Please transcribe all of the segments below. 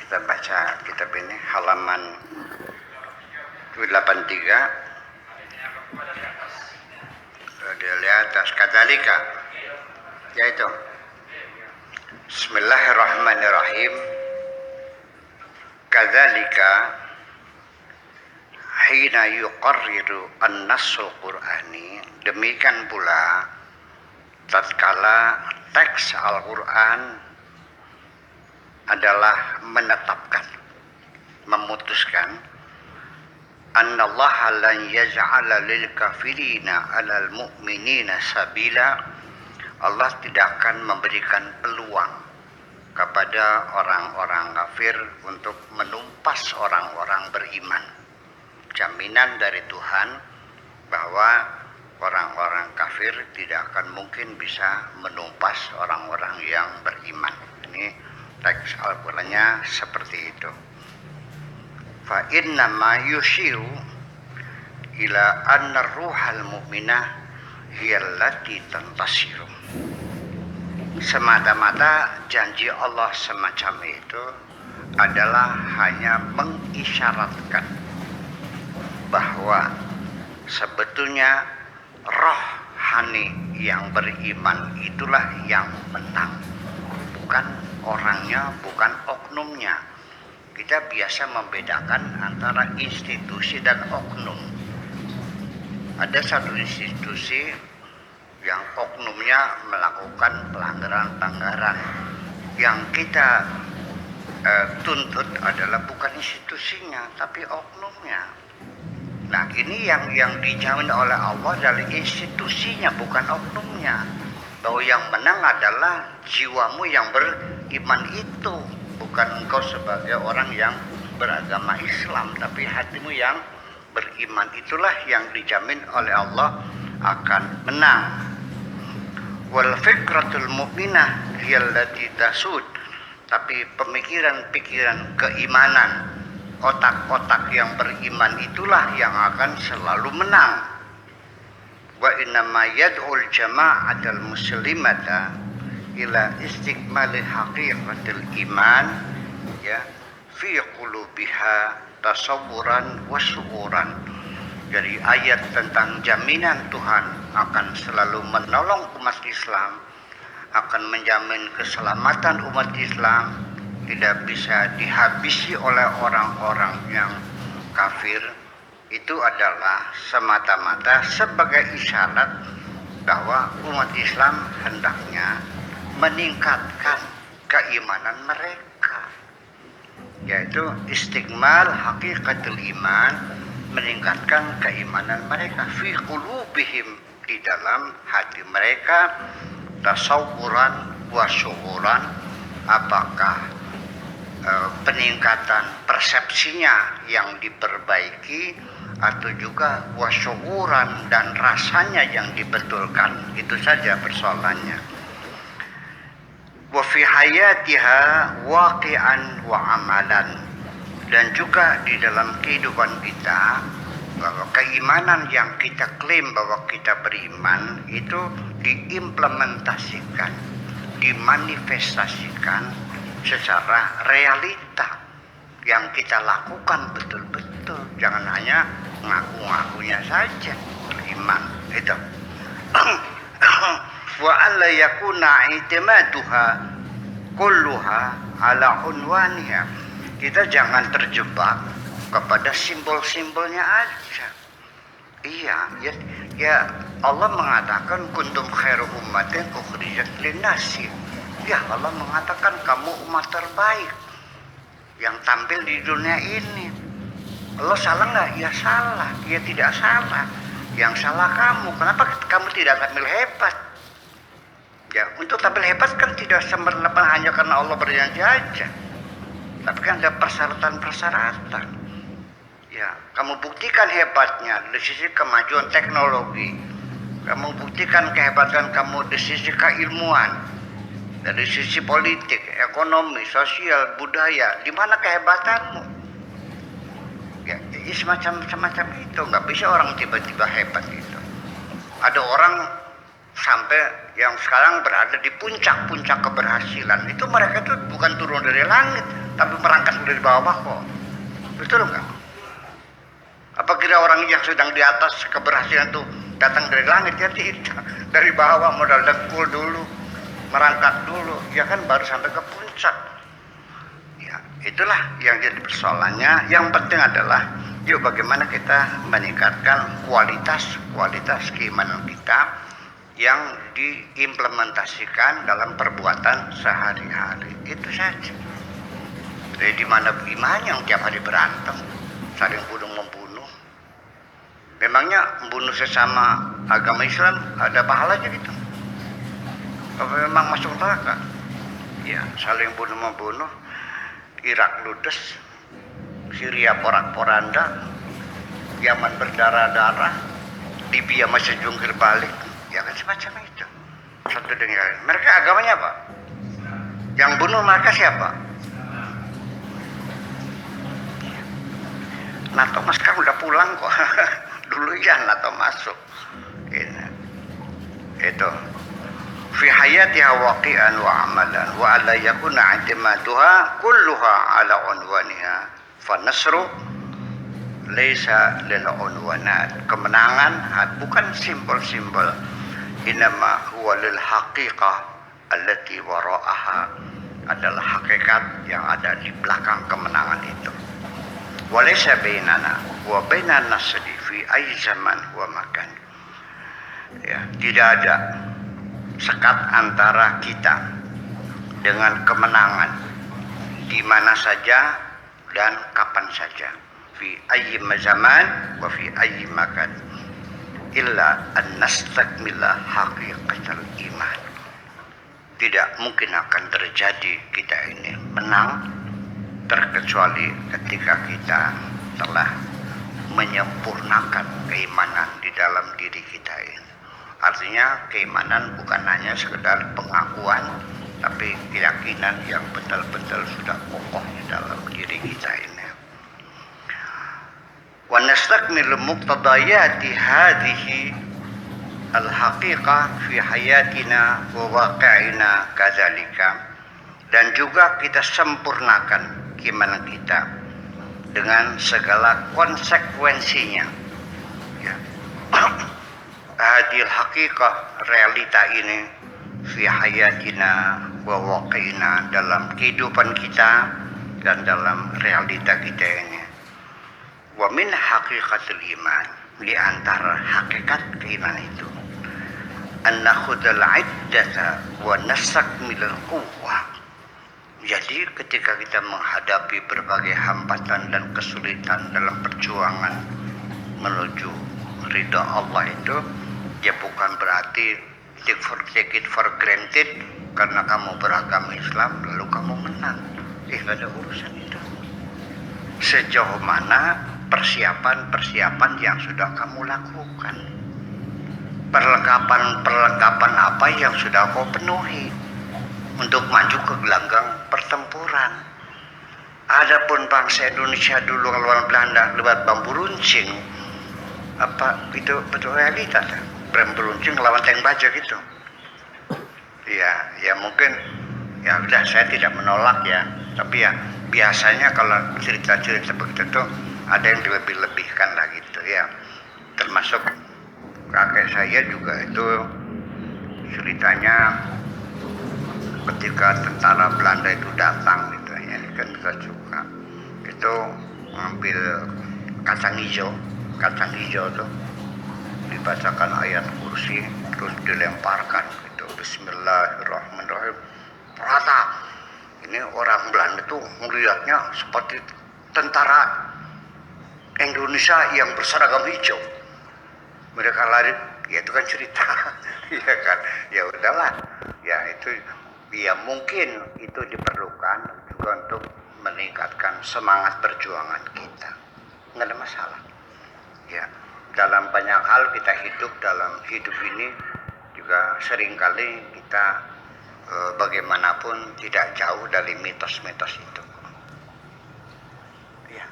kita baca kitab ini halaman 83. Dia lihat atas kadzalika, yaitu Bismillahirrahmanirrahim. Kadzalika hina yuqarriru an-nassul qur'ani, demikian pula tatkala teks Al-Quran adalah menetapkan, memutuskan annallaha lan yaj'ala lil kafirina 'alal mu'minina sabila, Allah tidak akan memberikan peluang kepada orang-orang kafir untuk menumpas orang-orang beriman. Jaminan dari Tuhan bahwa orang-orang kafir tidak akan mungkin bisa menumpas orang-orang yang beriman. Ini teks Al-Qur'annya seperti itu. Fa inna ma yushiru ila anna ruhal mu'minah hiya allati tantasiru. Semata-mata janji Allah semacam itu adalah hanya mengisyaratkan bahwa sebetulnya rohani yang beriman itulah yang menang, bukan orangnya, bukan oknumnya. Kita biasa membedakan antara institusi dan oknum. Ada satu institusi yang oknumnya melakukan pelanggaran-pelanggaran. Yang kita tuntut adalah bukan institusinya, tapi oknumnya. Nah, ini yang dijamin oleh Allah dari institusinya, bukan oknumnya. Bahwa yang menang adalah jiwamu yang beriman itu, bukan engkau sebagai orang yang beragama Islam, tapi hatimu yang beriman itulah yang dijamin oleh Allah akan menang. Wal fikratul mu'minah hiyallati tasud, tapi pemikiran-pikiran keimanan, otak-otak yang beriman itulah yang akan selalu menang. Wa innama yad'ul jama'atal muslimata ila istikmali haqiqatil iman, ya, fi qulubiha tasawuran wa syuuran. Dari ayat tentang jaminan Tuhan akan selalu menolong umat Islam, akan menjamin keselamatan umat Islam, tidak bisa dihabisi oleh orang-orang yang kafir. Itu adalah semata-mata sebagai isyarat bahwa umat Islam hendaknya meningkatkan keimanan mereka, yaitu istikmal hakikatul iman, meningkatkan keimanan mereka fi qulubihim, di dalam hati mereka, tasawuran wa syuuran, apakah peningkatan persepsinya yang diperbaiki atau juga wasyuuran dan rasanya yang dibetulkan. Itu saja persoalannya. Wa fi hayatiha waqi'an wa amalan, dan juga di dalam kehidupan kita bahwa keimanan yang kita klaim bahwa kita beriman itu diimplementasikan, dimanifestasikan secara realita yang kita lakukan betul-betul, jangan hanya ngaku-ngakunya saja beriman itu. Wa alla yakuna i'timaduha kulluha ala unwaniha, kita jangan terjebak kepada simbol-simbolnya aja. Iya, ya Allah mengatakan kuntum khairu ummatin ukhrijat linnasi. Ya, Allah mengatakan kamu umat terbaik yang tampil di dunia ini. Allah salah nggak? Ya salah. Ya tidak salah. Yang salah kamu. Kenapa kamu tidak tampil hebat? Ya, untuk tampil hebat kan tidak semata-mata hanya karena Allah berjanji aja, tapi kan ada persyaratan-persyaratan. Ya, kamu buktikan hebatnya dari sisi kemajuan teknologi. Kamu buktikan kehebatan kamu dari sisi keilmuan, dari sisi politik, ekonomi, sosial, budaya. Di mana kehebatanmu? Ya, semacam itu. Nggak bisa orang tiba-tiba hebat itu. Ada orang sampai yang sekarang berada di puncak-puncak keberhasilan. Itu mereka itu bukan turun dari langit, tapi merangkak dari bawah kok. Betul nggak? Apa kira orang yang sedang di atas keberhasilan itu datang dari langit? Ya tidak. Dari bawah modal dengkul dulu, merangkak dulu, ya kan baru sampai ke puncak. Ya, itulah yang jadi persoalannya. Yang penting adalah yuk bagaimana kita meningkatkan kualitas keimanan kita yang diimplementasikan dalam perbuatan sehari-hari. Itu saja. Jadi di mana iman yang tiap hari berantem, saling bunuh-membunuh. Memangnya membunuh sesama agama Islam ada pahalanya gitu? Apa memang masuk neraka? Ya, saling bunuh-membunuh. Irak ludes, Syria porak-poranda, Yaman berdarah-darah, Libya masih jungkir balik. Ya kan semacam itu. Satu dengan lain. Mereka agamanya apa? Yang bunuh mereka siapa? NATO mas sekarang udah pulang kok. Dulu ya NATO masuk. Ini. Itu. Fi hayatiha waqi'an wa amalan wa alla yakuna i'timaduha kulluha ala unwaniha fa nasru laisa lil unwanat. Kemenangan bukan simbol-simbol. Inama huwa lil haqiqah allati wara'aha, adalah hakikat yang ada di belakang kemenangan itu. Walaysa bainana wa bainan nasri fi ayyi zaman wa makan. Ya, tidak ada sekat antara kita dengan kemenangan di mana saja dan kapan saja. Fi ayyi zaman wa fi ayyi makan. Illa an nastakmila haqiqatal iman. Tidak mungkin akan terjadi kita ini menang terkecuali ketika kita telah menyempurnakan keimanan di dalam diri kita ini. Artinya keimanan bukan hanya sekedar pengakuan, tapi keyakinan yang betul-betul sudah kokoh di dalam diri kita ini. Wa nastakmilu muqtadayati hadhihi al-haqiqah fi hayatina wa waqi'ina kadzalika, dan juga kita sempurnakan keimanan kita dengan segala konsekuensinya. Ya. Hadil haqiqah, realita ini, fi hayatina wa waqi'ina, dalam kehidupan kita dan dalam realita kita ini. Wa min haqiqatil iman, di antara hakikat keimanan itu, an nakhudal iddata wa nastakmilal quwwah. Jadi ketika kita menghadapi berbagai hambatan dan kesulitan dalam perjuangan menuju ridha Allah itu, ya bukan berarti take it for granted karena kamu beragama Islam lalu kamu menang. Gak ada urusan itu. Sejauh mana persiapan yang sudah kamu lakukan, perlengkapan apa yang sudah kau penuhi untuk maju ke gelanggang pertempuran. Adapun bangsa Indonesia dulu lawan Belanda lewat bambu runcing, apa itu betul realitas? Bambu runcing lawan tank baja gitu. Ya mungkin ya udah, saya tidak menolak ya, tapi ya biasanya kalau cerita-cerita begitu tuh ada yang dilebih-lebihkan lah gitu ya. Termasuk kakek saya juga itu ceritanya ketika tentara Belanda itu datang gitu ya, kan kita juga itu ngambil kacang hijau tuh, dibacakan ayat kursi terus dilemparkan gitu, Bismillahirrahmanirrahim, rata. Ini orang Belanda tuh melihatnya seperti tentara Indonesia yang berseragam hijau. Mereka lari, ya itu kan cerita, ya kan, ya udahlah, ya itu, ya mungkin itu diperlukan juga untuk meningkatkan semangat perjuangan kita, nggak ada masalah. Ya, dalam banyak hal kita hidup dalam hidup ini juga seringkali kita bagaimanapun tidak jauh dari mitos-mitos itu. Ya,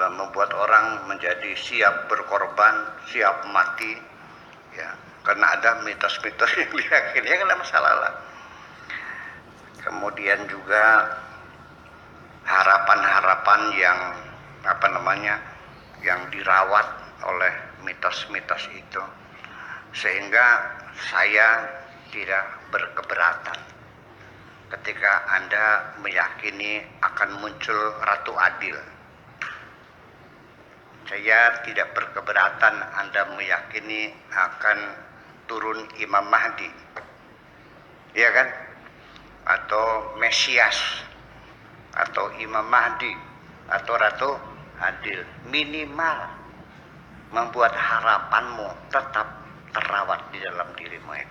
membuat orang menjadi siap berkorban, siap mati, ya, karena ada mitos-mitos yang diyakini, ya nggak masalah lah. Kemudian juga harapan-harapan yang yang dirawat oleh mitos-mitos itu, sehingga saya tidak berkeberatan ketika Anda meyakini akan muncul Ratu Adil. Saya tidak berkeberatan Anda meyakini akan turun Imam Mahdi, ya kan? Atau Mesias, atau Imam Mahdi, atau Ratu Adil. Minimal membuat harapanmu tetap terawat di dalam dirimu itu.